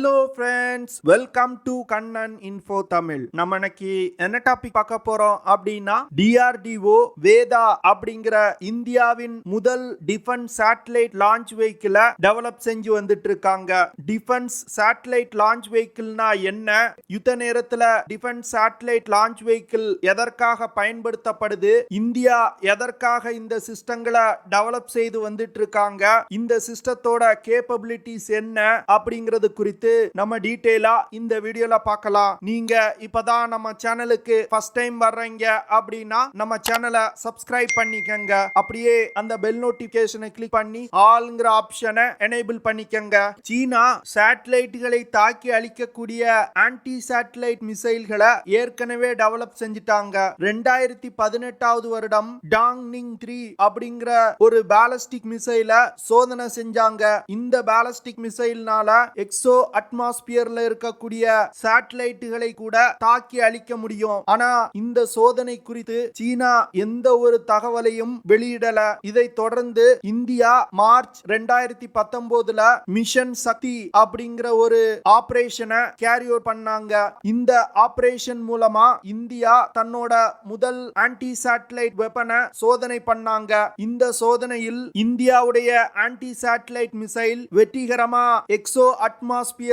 Hello friends, welcome to Kannan Info Tamil. நம்ம இன்னைக்கு என்ன டாபிக் பார்க்க போறோம் அப்படின்னா DRDO VEDA அப்படிங்கிற இந்தியாவின் முதல் டிஃபென்ஸ் சேட்டலைட் லான்ச் வெஹிக்கிள டெவலப் செஞ்சு வந்துட்டு இருக்காங்க. டிஃபென்ஸ் சேட்டலைட் லான்ச் வெஹிக்கிள்னா என்ன, யுத்த நேரத்துல டிஃபென்ஸ் சேட்டலைட் லான்ச் வெஹிக்கிள் எதற்காக பயன்படுத்தப்படுது, இந்தியா எதற்காக இந்த சிஸ்டங்களை டெவலப் செய்து வந்துட்டு இருக்காங்க, இந்த சிஸ்டத்தோட கேப்பபிலிட்டிஸ் என்ன அப்படிங்கிறது குறித்து நம்ம டீடைலா இந்த வீடியோல பார்க்கலாம். நீங்க இப்பதான் நம்ம சேனலுக்கு ஃபர்ஸ்ட் டைம் வர்றீங்க அப்படின்னா நம்ம சேனலை சப்ஸ்கிரைப் பண்ணிக்கங்க. அப்படியே அந்த பெல் நோட்டிபிகேஷனை கிளிக் பண்ணி ஆல்ங்கிற ஆப்ஷனை எனேபிள் பண்ணிக்கங்க. சீனா சேட்டலைட்களை தாக்கி அழிக்கக்கூடிய ஆன்டி சேட்டலைட் மிசைல்களை ஏற்கனவே டெவலப் செஞ்சிட்டாங்க. 2018 வருடம் டாங்னிங் 3 அப்படிங்கிற ஒரு பாலிஸ்டிக் மிசைல சோதனை செஞ்சாங்க. இந்த பாலிஸ்டிக் மிசைல்னால எக்ஸோ அட்மாஸ்பியர்ல இருக்கக்கூடிய சேட்டலைட்டுகளை கூட தாக்கி அழிக்க முடியும். ஆனா இந்த சோதனை குறித்து சீனா எந்த ஒரு தகவலையும் வெளியிடல. இதை தொடர்ந்து இந்தியா மார்ச் 2019 மிஷன் சக்தி அப்படிங்கிற ஒரு ஆபரேஷனை கேரி அவுட் பண்ணாங்க. இந்த ஆபரேஷன் மூலமா இந்தியா தன்னோட முதல் ஆன்டி சேட்டலைட் வெப்பனை சோதனை பண்ணாங்க. இந்த சோதனையில் இந்தியாவுடைய ஆன்டி சேட்டலைட் மிசைல் வெற்றிகரமா எக்ஸோ அட்மாஸ்பியர்ல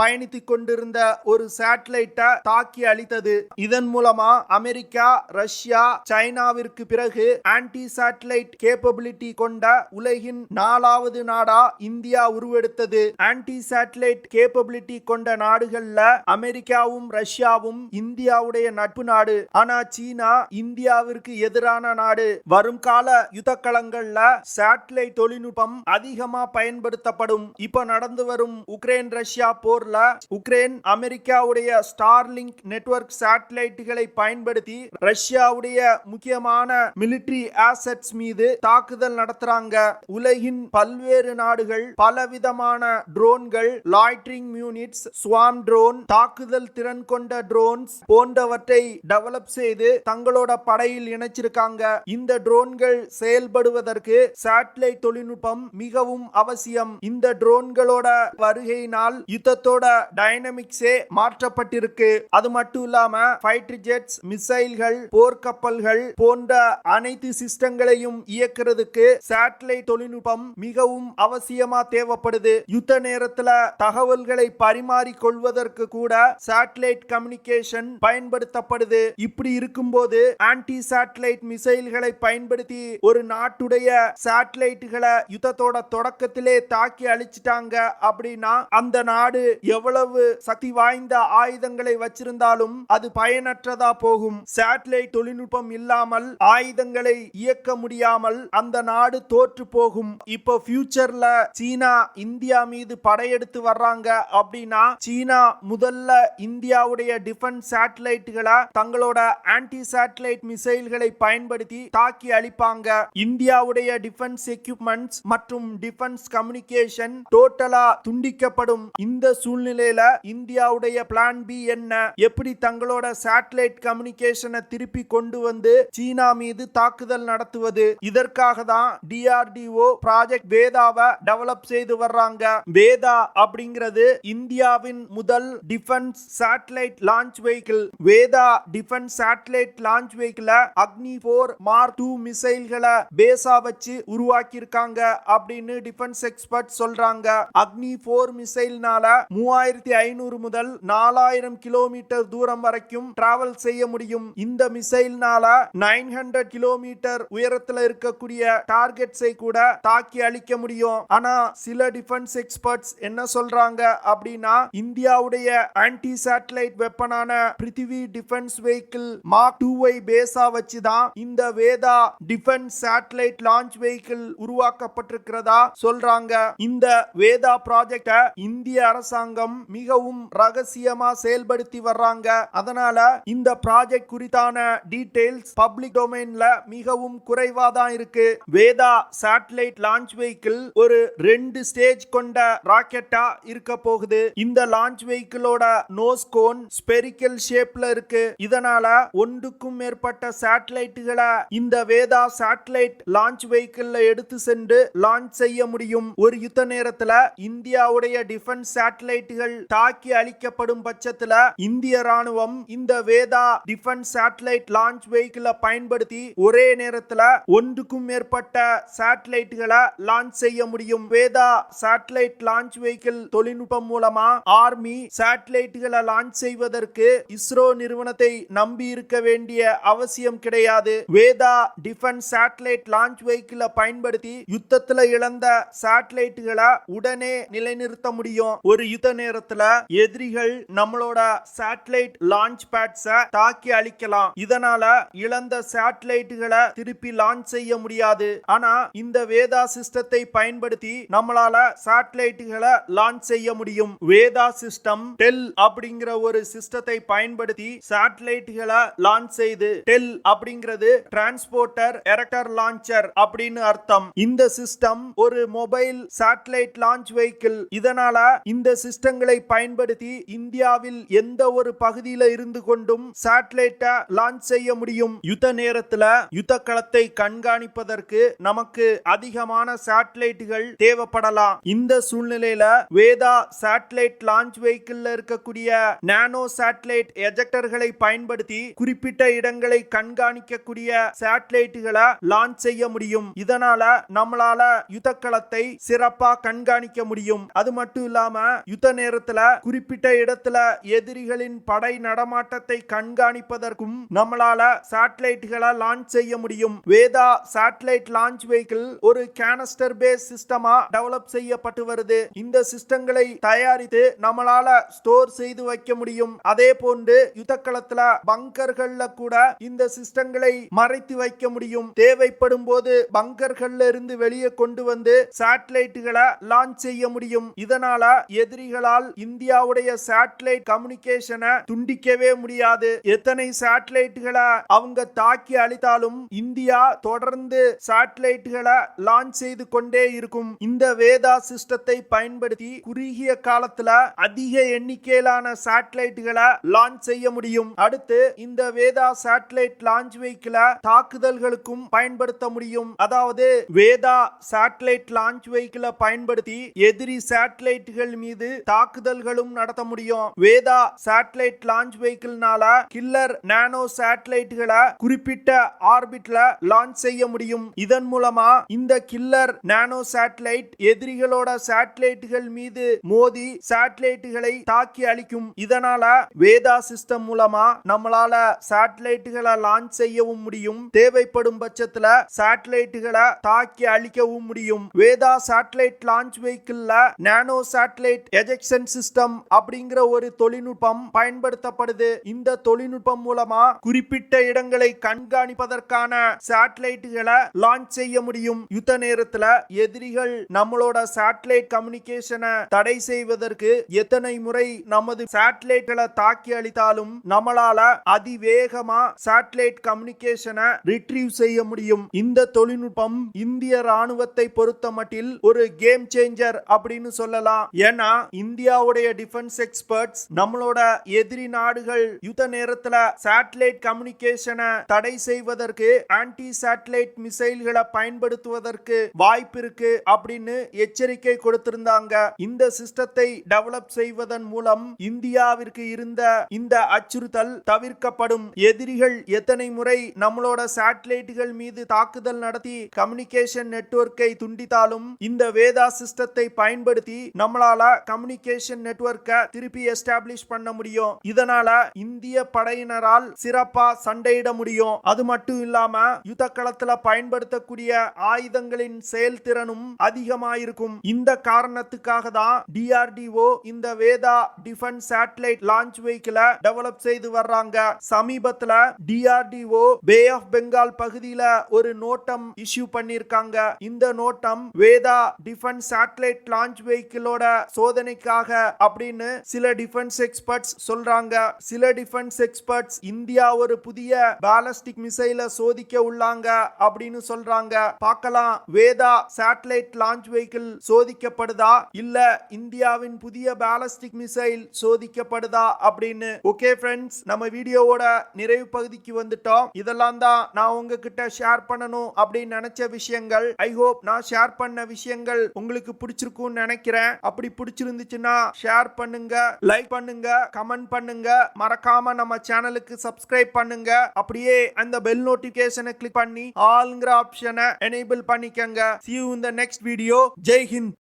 பயணித்துக் கொண்டிருந்த ஒரு சேட்டலைட்டை தாக்கி அழித்தது. இதன் மூலமா அமெரிக்கா, ரஷ்யா, சைனாவிற்கு பிறகு ஆன்டி சேட்டலைட் கேப்பபிலிட்டி கொண்ட உலகின் 4வது நாடா இந்தியா உருவெடுத்தது. ஆன்டி சேட்டலைட் கேப்பபிலிட்டி கொண்ட நாடுகள்ல அமெரிக்காவும் ரஷ்யாவும் இந்தியாவுடைய நட்பு நாடு. ஆனா சீனா இந்தியாவிற்கு எதிரான நாடு. வரும் கால யுத்த களங்கள்ல சேட்டலைட் தொழில்நுட்பம் அதிகமா பயன்படுத்தப்படும். இப்ப நடந்து வரும் உக்ரைன் ரஷ்யா போர்ல உக்ரைன் அமெரிக்காவுடைய ஸ்டார்லிங்க் நெட்வொர்க் சேட்டலைட்டுகளை பயன்படுத்தி ரஷ்யாவுடைய முக்கியமான மிலிட்டரி ஆசெட்ஸ் மீது தாக்குதல் நடத்துறாங்க. உலகின் பல்வேறு நாடுகள் பலவிதமான ட்ரோன்கள், லாய்டரிங் யூனிட்ஸ், ஸ்வாம் ட்ரோன், தாக்குதல் திறன் கொண்ட ட்ரோன்ஸ் போன்றவற்றை டெவலப் செய்து தங்களோட படையில் இணைச்சிருக்காங்க. இந்த ட்ரோன்கள் செயல்படுவதற்கு சேட்டலைட் தொழில்நுட்பம் மிகவும் அவசியம். இந்த ட்ரோன்களோட வருகையினால் யுத்தத்தோட டைனமிக்ஸே மாற்றப்பட்டிருக்கு. அது மட்டும் இல்லாம ஃபைட்டர் ஜெட்ஸ், மிசைல்கள், போர்க்கப்பல்கள் போன்ற அனைத்து சிஸ்டங்களையும் இயக்குறதுக்கு சேட்டலைட் தொழில்நுட்பம் மிகவும் அவசியமா தேவைப்படுது. யுத்த நேரத்துல தகவல்களை பரிமாறிக் கொள்வதற்கு கூட சேட்டலைட் கம்யூனிகேஷன் பயன்படுத்தப்படுது. இப்படி இருக்கும்போது ஆன்டி சேட்டலைட் மிசைல்களை பயன்படுத்தி ஒரு நாட்டுடைய சேட்டலைட்டுகளை யுத்தத்தோட தொடக்கத்திலே தாக்கி அழிச்சிட்டாங்க அப்படின்னா அந்த நாடு எவ்வளவு சக்தி வாய்ந்த ஆயுதங்களை வச்சிருந்தாலும் அது பயனற்றதா போகும். சேட்டலைட் தொழில்நுட்பம் இல்லாமல் ஆயுதங்களை இயக்க முடியாமல் அந்த நாடு தோற்று போகும். இப்போ ஃபியூச்சர்ல சீனா இந்தியா மீது படையெடுத்து வர்றாங்க அப்படின்னா சீனா முதல்ல இந்தியாவுடைய டிஃபென்ஸ் சேட்டலைட்டுகளை தங்களோட ஆன்டி சேட்டலைட் மிசைல்களை பயன்படுத்தி தாக்கி அழிப்பாங்க. இந்தியாவுடைய டிஃபென்ஸ் எக்யூப்மெண்ட்ஸ் மற்றும் டிஃபென்ஸ் கம்யூனிகேஷன் டோட்டலா துண்டிக்கப்படும். இந்த சூழ்நிலையில இந்தியாவுடைய பிளான் பி என்ன, எப்படி தங்களோட சேட்டலைட் கம்யூனிகேஷனை திருப்பி கொண்டு வந்து சீனா மீது தாக்குதல் நடத்துவது? இதற்காக தான் DRDO ப்ராஜெக்ட் வேதாவை டெவலப் செய்து வர்றாங்க. வேதா அப்படிங்கிறது இந்தியாவின் முதல் defence satellite launch vehicle. Veda defence satellite launch வெஹிக்கிள அக்னி 4 மார்க் 2 மிசைல்களை பேஸா வச்சு உருவாக்கி இருக்காங்க அப்படின்னு டிஃபென்ஸ் எக்ஸ்பர்ட் சொல்றாங்க. அக்னி 4 மிசைல்னால 3500 முதல் 4000 கிலோமீட்டர் தூரம் வரைக்கும் டிராவல் செய்ய முடியும். இந்த மிசைல்னால 900 கிலோமீட்டர் உயரத்துல இருக்கக்கூடிய டார்கெட்ஸை கூட தாக்கி அழிக்க முடியும். ஆனா சில டிஃபென்ஸ் எக்ஸ்பர்ட்ஸ் என்ன சொல்றாங்க அப்படின்னா இந்தியாவுடைய ஆன்டி சேட்டலைட் வெப்பனான பிருத்திவி டிஃபென்ஸ் வெஹிக்கிள் மார்க் 2 பேஸா வச்சுதான் இந்த Veda defence satellite launch vehicle உருவாக்கப்பட்டிருக்கிறதா சொல்றாங்க. இந்த வேதா ப்ராஜெக்ட இந்திய அரசாங்கம் மிகவும் ரகசியமா செயல்படுத்தி வர்றாங்க. அதனால இந்த ப்ராஜெக்ட் குறித்தான டீடைல்ஸ் பப்ளிக் டொமைன்ல மிகவும் குறைவா தான் இருக்கு. வேதா சேட்டலைட் லான்ச் வெஹிக்கிள் ஒரு 2 ஸ்டேஜ் கொண்ட ராக்கெட்டா இருக்க போகுது. இந்த லான்ச் வெஹிக்கிளோட நோஸ் கோன் ஸ்பெரிக்கல் ஷேப்ல இருக்கு. இதனால ஒன்றுக்கும் மேற்பட்ட சேட்டலைட்டுகளை இந்த வேதா சேட்டலைட் லான்ச் வெஹிக்கிள் எடுத்து சென்று லான்ச் செய்ய முடியும். ஒரு யுத்த நேரத்துல இந்தியாவுடைய டிஃபென்ஸ் டிஃபென்ஸ் சேட்டலைட்டுகள் தாக்கி அழிக்கப்படும் பட்சத்துல இந்திய ராணுவம் இந்த வேதா டிஃபென்ஸ் சேட்டலைட் லான்ச் வெஹிக்கிளை பயன்படுத்தி ஒரே நேரத்துல ஒன்றுக்கும் மேற்பட்ட சேட்டலைட்டுகளை லான்ச் செய்ய முடியும். வேதா சேட்டலைட் லான்ச் வெஹிக்கிள் தொழில்நுட்பம் மூலமா ஆர்மி சேட்டலைட்டுகளை லான்ச் செய்வதற்கு இஸ்ரோ நிறுவனத்தை நம்பி இருக்க வேண்டிய அவசியம் கிடையாது. வேதா டிஃபென்ஸ் சேட்டலைட் லான்ச் வெஹிக்கிளை பயன்படுத்தி யுத்தத்துல இழந்த சேட்டலைட்டுகளை உடனே நிலைநிறுத்த முடியும். ஒரு யுத்த நேரத்துல எதிரிகள் நம்மளோட சேட்டலைட் லான்ச் பேட்ஸை தாக்கி அழிக்கலாம். இதனால இழந்த சேட்டலைட்டுகளை திருப்பி லான்ச் செய்ய முடியாது. ஆனா இந்த வேதா சிஸ்டத்தை பயன்படுத்தி நம்மளால சேட்டலைட்டுகளை லான்ச் செய்ய முடியும். வேதா சிஸ்டம் டெல் அப்படிங்கிற ஒரு சிஸ்டத்தை பயன்படுத்தி சேட்டலைட்டுகளை லான்ச் செய்து, டெல் அப்படிங்கிறது டிரான்ஸ்போர்ட்டர் எரக்டர் லான்ச்சர் அப்படின்னு அர்த்தம். இந்த சிஸ்டம் ஒரு மொபைல் சேட்டலைட் லான்ச் வெஹிக்கிள். இதனால இந்த சிஸ்டங்களை பயன்படுத்தி இந்தியாவில் எந்த ஒரு பகுதியில இருந்து கொண்டும் சேட்டலைட்டை லான்ச் செய்ய முடியும். யுத்த நேரத்துல யுத்த களத்தை கண்காணிப்பதற்கு நமக்கு அதிகமான சேட்டலைட்டுகள் தேவைப்படலாம். இந்த சூழ்நிலையில வேதா சேட்டலைட் லான்ச் வெஹிக்கிள் இருக்கக்கூடிய நானோ சேட்டலைட் எஜெக்டர்களை பயன்படுத்தி குறிப்பிட்ட இடங்களை கண்காணிக்கக்கூடிய சேட்டலைட்டுகளை லான்ச் செய்ய முடியும். இதனால நம்மளால யுத்த களத்தை சிறப்பா கண்காணிக்க முடியும். அது மட்டும் இல்லாம யுத்த நேரத்துல குறிப்பிட்ட இடத்துல எதிரிகளின் படை நடமாட்டத்தை கண்காணிப்பதற்கும் நம்மளால சேட்டலைட்டுகளை லான்ச் செய்ய முடியும். வேதா சேட்டலைட் லான்ச் வெஹிக்கிள் ஒரு கேனஸ்டர் பேஸ் சிஸ்டமா டெவலப் செய்யப்பட்டு வருது. இந்த சிஸ்டங்களை தயாரித்து நம்மளால ஸ்டோர் செய்து வைக்க முடியும். அதே போன்று யுத்த களத்துல பங்கர்கள்ல கூட இந்த சிஸ்டங்களை மறைத்து வைக்க முடியும். தேவைப்படும் போது பங்கர்கள்ல இருந்து வெளியே கொண்டு வந்து சேட்டலைட்டுகளை லான்ச் செய்ய முடியும். இதனால எதிரிகளால் இந்தியாவுடைய சேட்டலைட் கம்யூனிகேஷனை துண்டிக்கவே முடியாது. எத்தனை சேட்டலைட்டுகளை அவங்க தாக்கி அழித்தாலும் இந்தியா தொடர்ந்து சேட்டலைட்டுகளை லான்ச் செய்து கொண்டே இருக்கும். இந்த வேதா சிஸ்டத்தை பயன்படுத்தி குறுகிய காலத்துல அதிக எண்ணிக்கையிலான சேட்டலைட்டுகளை லான்ச் செய்ய முடியும். அடுத்து இந்த வேதா சேட்டலைட் லான்ச் வெஹிக்கிளை தாக்குதல்களுக்கும் பயன்படுத்த முடியும். அதாவது வேதா சேட்டலைட் லான்ச் வெஹிக்கிளை பயன்படுத்தி எதிரி சேட்டலைட்டுகள் மீது தாக்குதல்களும் நடத்த முடியும். வேதா சேட்டலைட் லான்ச் வெஹிக்கிள்னால கில்லர் நானோ சேட்டலைட்டுகளை குறிப்பிட்ட ஆர்பிட்ல லான்ச் செய்ய முடியும். இதன் மூலமா இந்த கில்லர் நானோ சேட்டலைட் எதிரிகளோட சேட்டலைட்டுகள் மீது மோதி சேட்டலைட்டுகளை தாக்கி அழிக்கும். இதனால வேதா சிஸ்டம் மூலமா நம்மளால சேட்டலைட்டுகளை லான்ச் செய்யவும் முடியும். தேவைப்படும் பட்சத்துல சேட்டலைட்டுகளை தாக்கி அழிக்கவும் முடியும். வேதா சேட்டலைட் லான்ச் வெஹிக்கிள்ல நானோ சேட்டலைட் எஜெக்ஷன் சிஸ்டம் அப்படிங்கிற ஒரு தொழில்நுட்பம் பயன்படுத்தப்படுது. இந்த தொழில்நுட்பம் மூலமா குறிப்பிட்ட இடங்களை கண்காணிப்பதற்கான சேட்டலைட்டுகளை லான்ச் செய்ய முடியும். யுத்த நேரத்துல எதிரிகள் நம்மளோட சேட்டலைட் கம்யூனிகேஷனை தடை செய்வதற்கு எத்தனை முறை நமது சேட்டலைட்களை தாக்கி அழித்தாலும் நம்மளால அதிவேகமா சேட்டலைட் கம்யூனிகேஷனை ரிட்ரீவ் செய்ய முடியும். இந்த தொழில்நுட்பம் இந்திய ராணுவத்தை பொறுத்த மட்டில் ஒரு கேம் சேஞ்சர் அப்படின்னு சொல்லலாம். ஏன்னா இந்தியாவுடைய டிஃபென்ஸ் எக்ஸ்பர்ட்ஸ் நம்மளோட எதிரி நாடுகள் யுத்த நேரத்துல சேட்டலைட் கம்யூனிகேஷனை தடை செய்வதற்கு ஆன்டி சேட்டலைட் மிசைல்களை பயன்படுத்துவதற்கு வாய்ப்பு இருக்கு அப்படின்னு எச்சரிக்கை கொடுத்திருந்தாங்க. இந்த சிஸ்டத்தை டெவலப் செய்வதன் மூலம் இந்தியாவிற்கு இருந்த இந்த அச்சுறுத்தல் தவிர்க்கப்படும். எதிரிகள் எத்தனை முறை நம்மளோட சேட்டலைட்டுகள் மீது தாக்குதல் நடத்தி கம்யூனிகேஷன் நெட்வொர்க்கை துண்டித்தாலும் இந்த வேதா சிஸ்டத்தை பயன்படுத்தி நம்மளால கம்யூனிகேஷன் நெட்வொர்க்கை திருப்பி எஸ்டாப்ளிஷ் பண்ண முடியும். இதனால இந்திய படையினரால் சிறப்பா சண்டையிட முடியும். அது மட்டும் இல்லாம யுத்த களத்துல பயன்படுத்தக்கூடிய ஆயுதங்களின் செயல்திறனும் அதிகமாயிருக்கும். இந்த காரணத்துக்காக தான் DRDO இந்த வேதா டிஃபென்ஸ் சேட்டலைட் லான்ச் வெஹிக்கிளை டெவலப் செய்து வர்றாங்க. சமீபத்துல DRDO பே ஆஃப் பெங்கால் பகுதியில ஒரு நோட்டம் இஷ்யூ பண்ணிருக்காங்க. இந்த நோட்டம் வேதா டிஃபென்ஸ் சேட்டலைட் லான்ச் வெஹிக்கிளோட சோதனைக்காக அப்படின்னு சில டிஃபென்ஸ் எக்ஸ்பர்ட்ஸ் சொல்றாங்க. சில டிஃபென்ஸ் எக்ஸ்பர்ட்ஸ் இந்தியா ஒரு புதிய பாலிஸ்டிக் மிசைல சோதிக்க உள்ளாங்க அப்படின்னு சொல்றாங்க. பார்க்கலாம் வேதா சேட்டலைட் லான்ச் வெஹிக்கிள் சோதிக்கப்படுதா இல்ல இந்தியாவின் புதிய பாலிஸ்டிக் மிசைல் சோதிக்கப்படுதா அப்படின்னு. ஓகே ஃப்ரெண்ட்ஸ், நம்ம வீடியோவோட நிறைவு பகுதிக்கு வந்துட்டோம். இதெல்லாம் தான் நான் உங்ககிட்ட ஷேர் பண்ணணும் அப்படின்னு நினைச்ச விஷயங்கள். ஐ ஹோப் நான் ஷேர் பண்ண விஷயங்கள் உங்களுக்கு பிடிச்சிருக்கும்னு நினைக்கிறேன். அப்படி அப்படி பிடிச்சிருந்துச்சுன்னா ஷேர் பண்ணுங்க, லைக் பண்ணுங்க, கமெண்ட் பண்ணுங்க. மறக்காம நம்ம சேனலுக்கு சப்ஸ்கிரைப் பண்ணுங்க. அப்படியே அந்த பெல் நோட்டிபிகேஷனை கிளிக் பண்ணி ஆல்ங்கிற ஆப்ஷனை எனேபிள் பண்ணிக்கங்க. See you in the next video. Jai Hind.